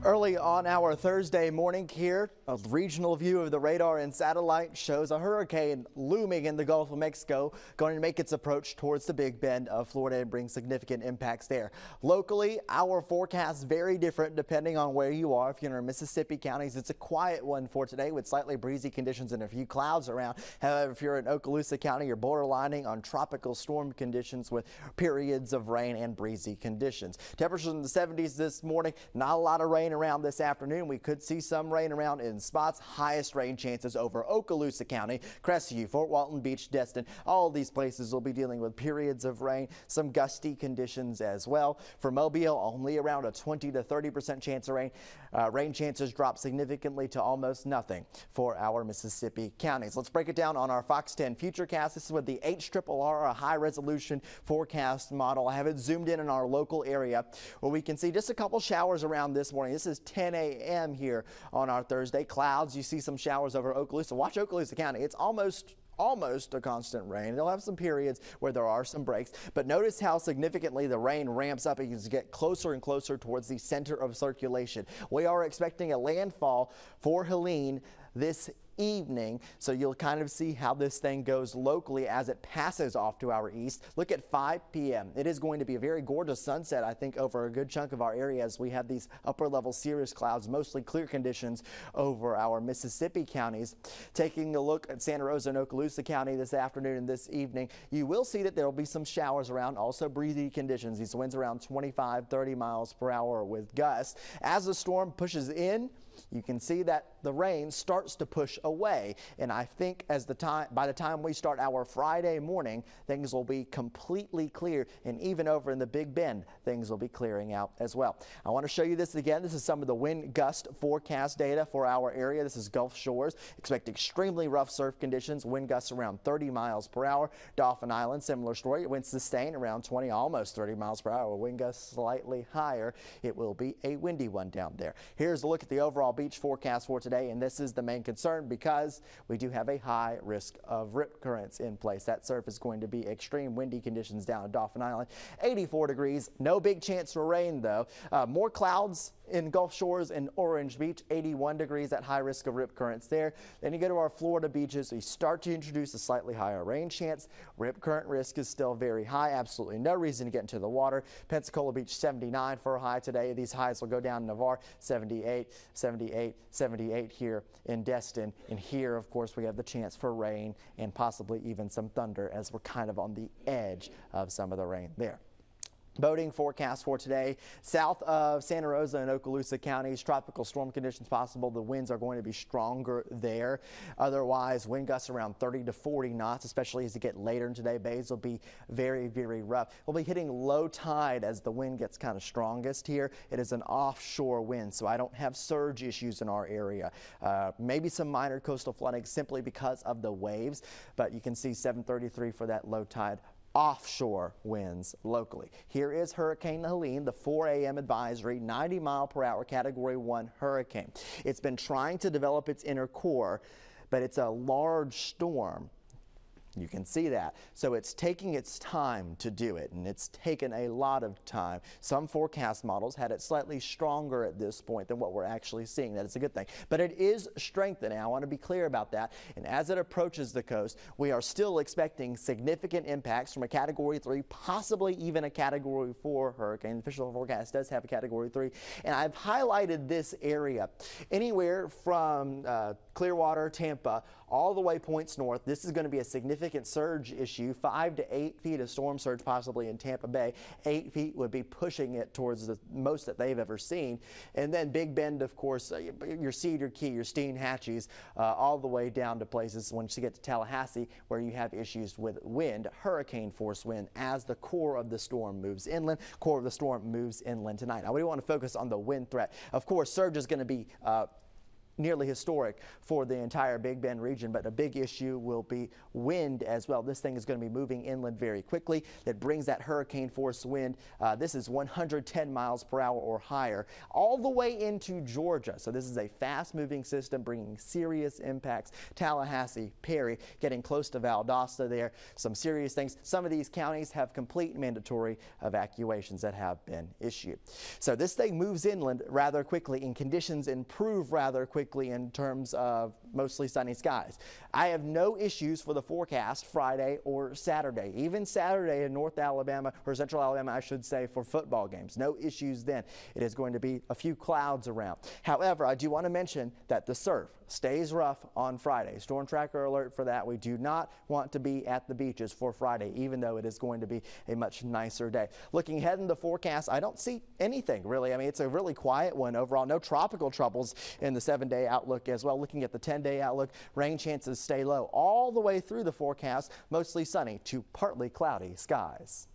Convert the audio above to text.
Early on our Thursday morning here, a regional view of the radar and satellite shows a hurricane looming in the Gulf of Mexico, going to make its approach towards the Big Bend of Florida and bring significant impacts there. Locally, our forecast very different depending on where you are. If you're in Mississippi counties, it's a quiet one for today with slightly breezy conditions and a few clouds around. However, if you're in Okaloosa County, you're borderlining on tropical storm conditions with periods of rain and breezy conditions. Temperatures in the 70s this morning, not a lot of rain around this afternoon. We could see some rain around in spots. Highest rain chances over Okaloosa County, Crestview, Fort Walton Beach, Destin. All of these places will be dealing with periods of rain, some gusty conditions as well. For Mobile, only around a 20 to 30% chance of rain. Rain chances drop significantly to almost nothing for our Mississippi counties. Let's break it down on our Fox 10 Futurecast. This is with the HRRR, a high resolution forecast model. I have it zoomed in our local area where we can see just a couple showers around this morning. This is 10 a.m. here on our Thursday. Clouds, you see some showers over Okaloosa. Watch Okaloosa County. It's almost a constant rain. They'll have some periods where there are some breaks, but notice how significantly the rain ramps up as you get closer and closer towards the center of circulation. We are expecting a landfall for Helene this evening, so you'll kind of see how this thing goes locally as it passes off to our east. Look at 5 p.m. It is going to be a very gorgeous sunset, I think, over a good chunk of our area as we have these upper level cirrus clouds, mostly clear conditions over our Mississippi counties. Taking a look at Santa Rosa and Okaloosa County this afternoon and this evening, you will see that there will be some showers around, also breezy conditions. These winds around 25-30 miles per hour with gusts. As the storm pushes in, you can see that the rain starts to push away, and I think by the time we start our Friday morning, things will be completely clear, and even over in the Big Bend, things will be clearing out as well. I want to show you this again. This is some of the wind gust forecast data for our area. This is Gulf Shores. Expect extremely rough surf conditions, wind gusts around 30 miles per hour. Dauphin Island, similar story. Winds sustained around 20, almost 30 miles per hour. Wind gusts slightly higher. It will be a windy one down there. Here's a look at the overall beach forecast for today, and this is the main concern because we do have a high risk of rip currents in place. That surf is going to be extreme windy conditions down at Dauphin Island. 84 degrees, no big chance for rain though. More clouds in Gulf Shores and Orange Beach, 81 degrees at high risk of rip currents there. Then you go to our Florida beaches, we start to introduce a slightly higher rain chance. Rip current risk is still very high, absolutely no reason to get into the water. Pensacola Beach, 79 for a high today. These highs will go down in Navarre, 78, 78, 78 here in Destin. And here, of course, we have the chance for rain and possibly even some thunder as we're kind of on the edge of some of the rain there. Boating forecast for today, south of Santa Rosa and Okaloosa counties, tropical storm conditions possible. The winds are going to be stronger there. Otherwise, wind gusts around 30 to 40 knots, especially as you get later in today. Bays will be very, very rough. We'll be hitting low tide as the wind gets kind of strongest here. It is an offshore wind, so I don't have surge issues in our area. Maybe some minor coastal flooding simply because of the waves, but you can see 733 for that low tide. Offshore winds locally. Here is Hurricane Helene, the 4 a.m. advisory, 90 mile per hour Category 1 hurricane. It's been trying to develop its inner core, but it's a large storm. You can see that. So it's taking its time to do it, and it's taken a lot of time. Some forecast models had it slightly stronger at this point than what we're actually seeing. That is a good thing. But it is strengthening. I want to be clear about that. And as it approaches the coast, we are still expecting significant impacts from a Category 3, possibly even a Category 4 hurricane. The official forecast does have a Category 3. And I've highlighted this area. Anywhere from Clearwater, Tampa, all the way points north. This is going to be a significant surge issue. 5 to 8 feet of storm surge possibly in Tampa Bay. 8 feet would be pushing it towards the most that they've ever seen. And then Big Bend, of course, your Cedar Key, your Steinhatchees, all the way down to places once you get to Tallahassee where you have issues with wind, hurricane force wind, as the core of the storm moves inland. Core of the storm moves inland tonight. Now we want to focus on the wind threat. Of course, surge is going to be nearly historic for the entire Big Bend region, but a big issue will be wind as well. This thing is going to be moving inland very quickly. That brings that hurricane force wind. This is 110 miles per hour or higher all the way into Georgia. So this is a fast moving system bringing serious impacts. Tallahassee, Perry, getting close to Valdosta there. Some serious things. Some of these counties have complete mandatory evacuations that have been issued. So this thing moves inland rather quickly and conditions improve rather quickly in terms of mostly sunny skies. I have no issues for the forecast Friday or Saturday. Even Saturday in North Alabama, or Central Alabama, I should say, for football games. No issues then. It is going to be a few clouds around. However, I do want to mention that the surf stays rough on Friday. Storm tracker alert for that. We do not want to be at the beaches for Friday, even though it is going to be a much nicer day. Looking ahead in the forecast, I don't see anything really. I mean, it's a really quiet one overall. No tropical troubles in the 7-day outlook as well. Looking at the 10-day outlook, rain chances stay low all the way through the forecast, mostly sunny to partly cloudy skies.